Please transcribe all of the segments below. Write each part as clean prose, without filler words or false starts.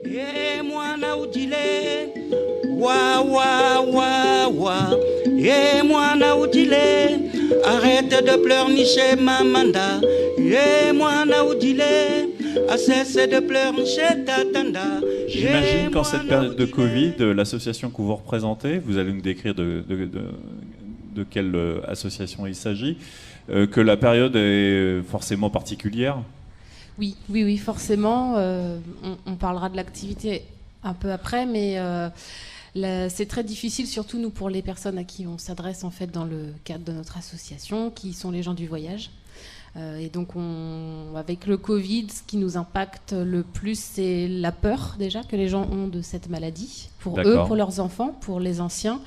Et moi naudile, wa wa wa wa. Et moi naudile, arrête de pleurnicher mamanda. Et moi naudile, cesse de pleurnicher tatanda. J'imagine qu'en cette période de Covid, l'association que vous représentez, vous allez nous décrire de quelle association il s'agit, que la période est forcément particulière. Oui, forcément. On parlera de l'activité un peu après, mais c'est très difficile, surtout nous, pour les personnes à qui on s'adresse en fait dans le cadre de notre association, qui sont les gens du voyage. Et donc, avec le Covid, ce qui nous impacte le plus, c'est la peur déjà que les gens ont de cette maladie, pour eux, pour leurs enfants, pour les anciens.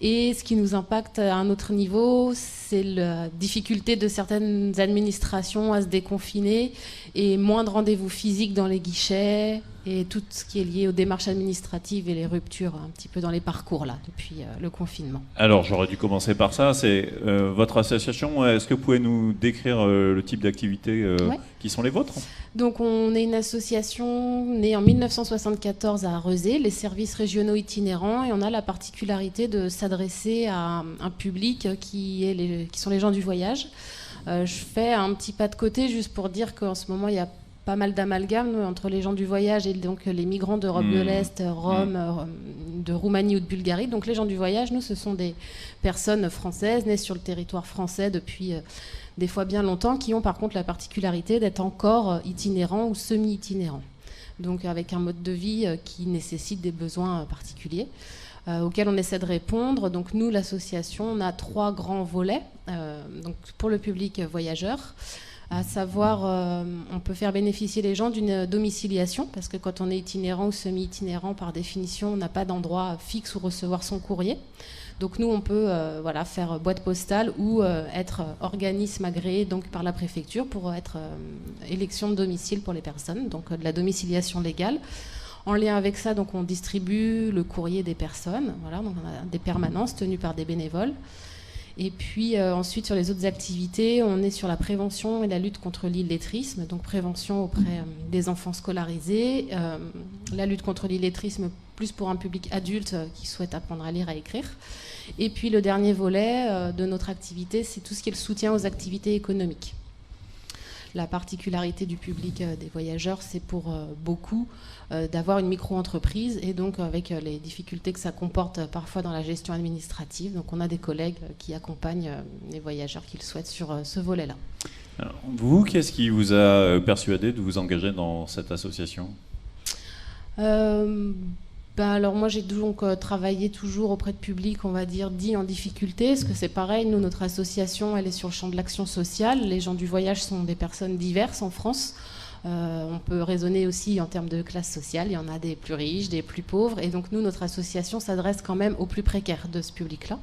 Et ce qui nous impacte à un autre niveau, c'est la difficulté de certaines administrations à se déconfiner et moins de rendez-vous physiques dans les guichets et tout ce qui est lié aux démarches administratives et les ruptures un petit peu dans les parcours là depuis le confinement. Alors j'aurais dû commencer par ça, c'est votre association, est-ce que vous pouvez nous décrire le type d'activités qui sont les vôtres ? Donc on est une association née en 1974 à Rezé, les services régionaux itinérants, et on a la particularité de s'adresser à un public qui sont les gens du voyage. Je fais un petit pas de côté juste pour dire qu'en ce moment il y a pas mal d'amalgames entre les gens du voyage et donc les migrants d'Europe de l'Est, Rome, de Roumanie ou de Bulgarie. Donc les gens du voyage, nous, ce sont des personnes françaises nées sur le territoire français depuis des fois bien longtemps, qui ont par contre la particularité d'être encore itinérants ou semi-itinérants. Donc avec un mode de vie qui nécessite des besoins particuliers auxquels on essaie de répondre. Donc nous, l'association, on a 3 grands volets donc pour le public voyageur. À savoir, on peut faire bénéficier les gens d'une domiciliation, parce que quand on est itinérant ou semi-itinérant, par définition, on n'a pas d'endroit fixe où recevoir son courrier. Donc nous, on peut faire boîte postale ou être organisme agréé donc, par la préfecture pour être élection de domicile pour les personnes, donc de la domiciliation légale. En lien avec ça, donc, on distribue le courrier des personnes. Voilà, donc on a des permanences tenues par des bénévoles. Et puis ensuite, sur les autres activités, on est sur la prévention et la lutte contre l'illettrisme, donc prévention auprès des enfants scolarisés, la lutte contre l'illettrisme plus pour un public adulte qui souhaite apprendre à lire et à écrire. Et puis le dernier volet de notre activité, c'est tout ce qui est le soutien aux activités économiques. La particularité du public des voyageurs, c'est pour beaucoup d'avoir une micro-entreprise et donc avec les difficultés que ça comporte parfois dans la gestion administrative. Donc on a des collègues qui accompagnent les voyageurs qui le souhaitent sur ce volet-là. Alors, vous, qu'est-ce qui vous a persuadé de vous engager dans cette association ? Alors moi j'ai donc travaillé toujours auprès de publics, on va dire, dits en difficulté, parce que c'est pareil, nous, notre association, elle est sur le champ de l'action sociale. Les gens du voyage sont des personnes diverses en France. On peut raisonner aussi en termes de classe sociale, il y en a des plus riches, des plus pauvres, et donc nous, notre association s'adresse quand même aux plus précaires de ce public-là.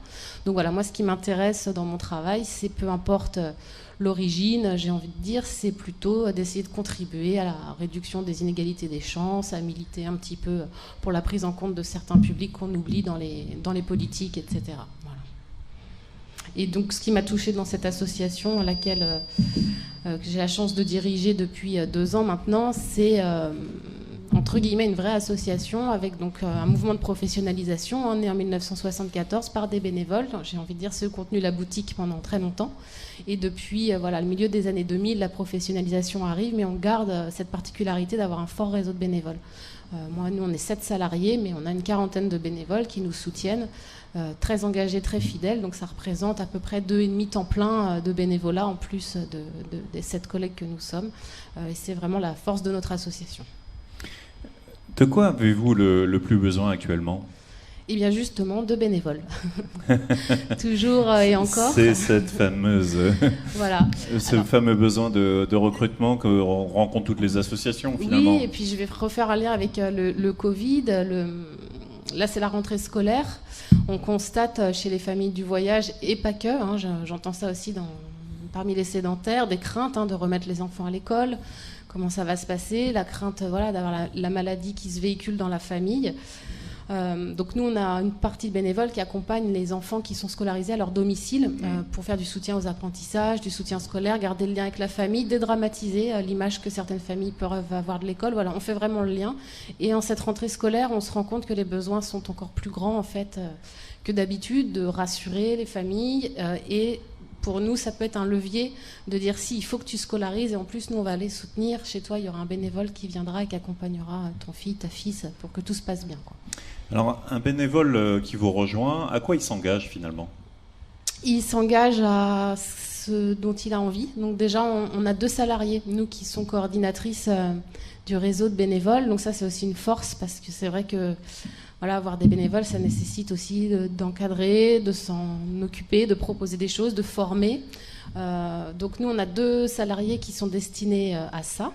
Donc voilà, moi ce qui m'intéresse dans mon travail, c'est peu importe l'origine, j'ai envie de dire, c'est plutôt d'essayer de contribuer à la réduction des inégalités des chances, à militer un petit peu pour la prise en compte de certains publics qu'on oublie dans les politiques, etc. Voilà. Et donc, ce qui m'a touchée dans cette association, à laquelle que j'ai la chance de diriger depuis 2 ans maintenant, c'est entre guillemets une vraie association avec donc un mouvement de professionnalisation né en 1974 par des bénévoles. J'ai envie de dire ceux qui ont tenu la boutique pendant très longtemps. Et depuis le milieu des années 2000, la professionnalisation arrive, mais on garde cette particularité d'avoir un fort réseau de bénévoles. Nous, on est 7 salariés, mais on a une 40aine de bénévoles qui nous soutiennent, très engagés, très fidèles. Donc ça représente à peu près 2,5 temps plein de bénévolat en plus des 7 collègues que nous sommes. Et c'est vraiment la force de notre association. De quoi avez-vous le plus besoin actuellement ? Eh bien justement, de bénévoles. Toujours et encore. C'est cette fameuse... Voilà. fameux besoin de recrutement que rencontrent toutes les associations, finalement. Oui, et puis je vais refaire un lien avec le Covid. Là, c'est la rentrée scolaire. On constate chez les familles du voyage, et pas que, j'entends ça aussi parmi les sédentaires, des craintes de remettre les enfants à l'école. Comment ça va se passer ? La crainte d'avoir la maladie qui se véhicule dans la famille. Donc nous, on a une partie de bénévoles qui accompagnent les enfants qui sont scolarisés à leur domicile pour faire du soutien aux apprentissages, du soutien scolaire, garder le lien avec la famille, dédramatiser l'image que certaines familles peuvent avoir de l'école. Voilà, on fait vraiment le lien. Et en cette rentrée scolaire, on se rend compte que les besoins sont encore plus grands en fait que d'habitude, de rassurer les familles et pour nous, ça peut être un levier de dire si, il faut que tu scolarises et en plus, nous, on va aller soutenir. Chez toi, il y aura un bénévole qui viendra et qui accompagnera ton fils, ta fille, pour que tout se passe bien, quoi. Alors, un bénévole qui vous rejoint, à quoi il s'engage finalement ? Il s'engage à ce dont il a envie. Donc déjà, on a 2 salariés, nous qui sont coordinatrices du réseau de bénévoles. Donc ça, c'est aussi une force parce que c'est vrai que voilà, avoir des bénévoles, ça nécessite aussi d'encadrer, de s'en occuper, de proposer des choses, de former. Donc nous, on a 2 salariés qui sont destinés à ça.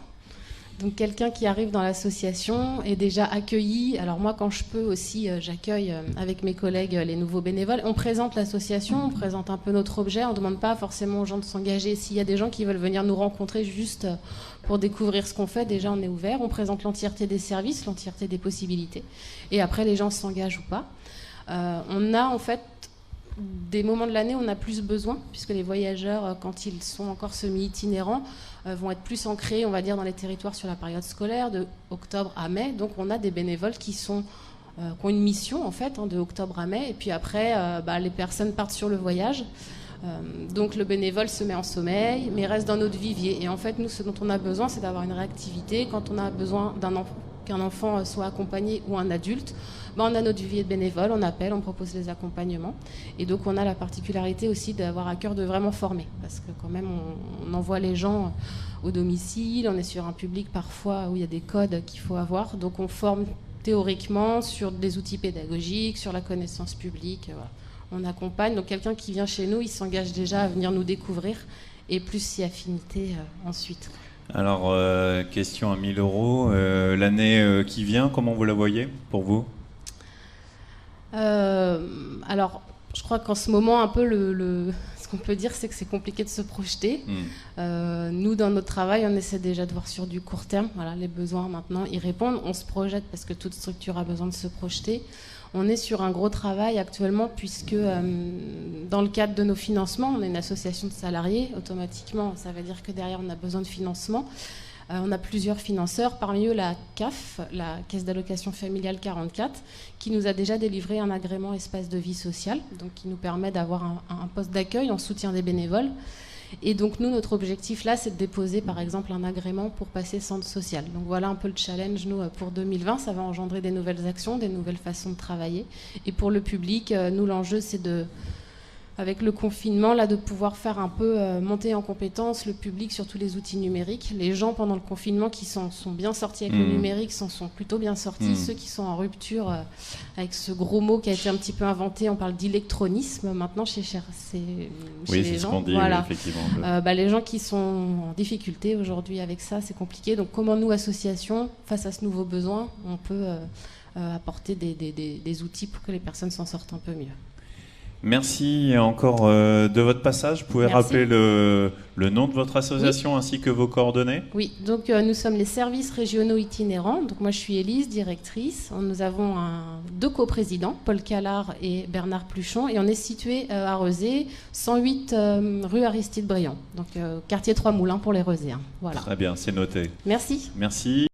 Donc quelqu'un qui arrive dans l'association est déjà accueilli. Alors moi, quand je peux aussi, j'accueille avec mes collègues les nouveaux bénévoles. On présente l'association, on présente un peu notre objet. On ne demande pas forcément aux gens de s'engager. S'il y a des gens qui veulent venir nous rencontrer juste pour découvrir ce qu'on fait, déjà on est ouvert. On présente l'entièreté des services, l'entièreté des possibilités. Et après, les gens s'engagent ou pas. On a en fait des moments de l'année où on a plus besoin, puisque les voyageurs, quand ils sont encore semi-itinérants, vont être plus ancrés, on va dire, dans les territoires sur la période scolaire, de octobre à mai. Donc on a des bénévoles qui ont une mission, en fait, de octobre à mai. Et puis après, les personnes partent sur le voyage. Donc le bénévole se met en sommeil, mais reste dans notre vivier. Et en fait, nous, ce dont on a besoin, c'est d'avoir une réactivité. Quand on a besoin qu'un enfant soit accompagné ou un adulte, on a notre vivier de bénévoles, on appelle, on propose les accompagnements. Et donc on a la particularité aussi d'avoir à cœur de vraiment former. Parce que quand même, on envoie les gens au domicile, on est sur un public parfois où il y a des codes qu'il faut avoir. Donc on forme théoriquement sur des outils pédagogiques, sur la connaissance publique. Voilà. On accompagne. Donc quelqu'un qui vient chez nous, il s'engage déjà à venir nous découvrir et plus si affinité ensuite. Alors, question à 1 000 €. L'année qui vient, comment vous la voyez pour vous ? Alors, je crois qu'en ce moment, un peu, ce qu'on peut dire, c'est que c'est compliqué de se projeter. Nous, dans notre travail, on essaie déjà de voir sur du court terme. Voilà, les besoins, maintenant, y répondent. On se projette parce que toute structure a besoin de se projeter. On est sur un gros travail actuellement puisque dans le cadre de nos financements, on est une association de salariés. Automatiquement, ça veut dire que derrière, on a besoin de financement. On a plusieurs financeurs, parmi eux la CAF, la Caisse d'allocation familiale 44, qui nous a déjà délivré un agrément espace de vie sociale, donc qui nous permet d'avoir un poste d'accueil en soutien des bénévoles. Et donc nous, notre objectif là, c'est de déposer par exemple un agrément pour passer centre social. Donc voilà un peu le challenge, nous, pour 2020. Ça va engendrer des nouvelles actions, des nouvelles façons de travailler. Et pour le public, nous, l'enjeu, c'est avec le confinement, là, de pouvoir faire un peu monter en compétence le public sur tous les outils numériques. Les gens, pendant le confinement, qui sont bien sortis avec le numérique, s'en sont plutôt bien sortis. Ceux qui sont en rupture avec ce gros mot qui a été un petit peu inventé, on parle d'électronisme maintenant chez les gens. Ce qu'on dit, voilà. Effectivement. Les gens qui sont en difficulté aujourd'hui avec ça, c'est compliqué. Donc comment nous, associations, face à ce nouveau besoin, on peut apporter des outils pour que les personnes s'en sortent un peu mieux. Merci encore de votre passage. Vous pouvez rappeler le nom de votre association ainsi que vos coordonnées ? Oui, donc nous sommes les services régionaux itinérants. Donc moi je suis Élise, directrice. Nous avons 2 coprésidents, Paul Callard et Bernard Pluchon, et on est situé à Rezé, 108 rue Aristide Briand, donc quartier 3 Moulins pour les Rezéens. Voilà. Très bien, c'est noté. Merci. Merci.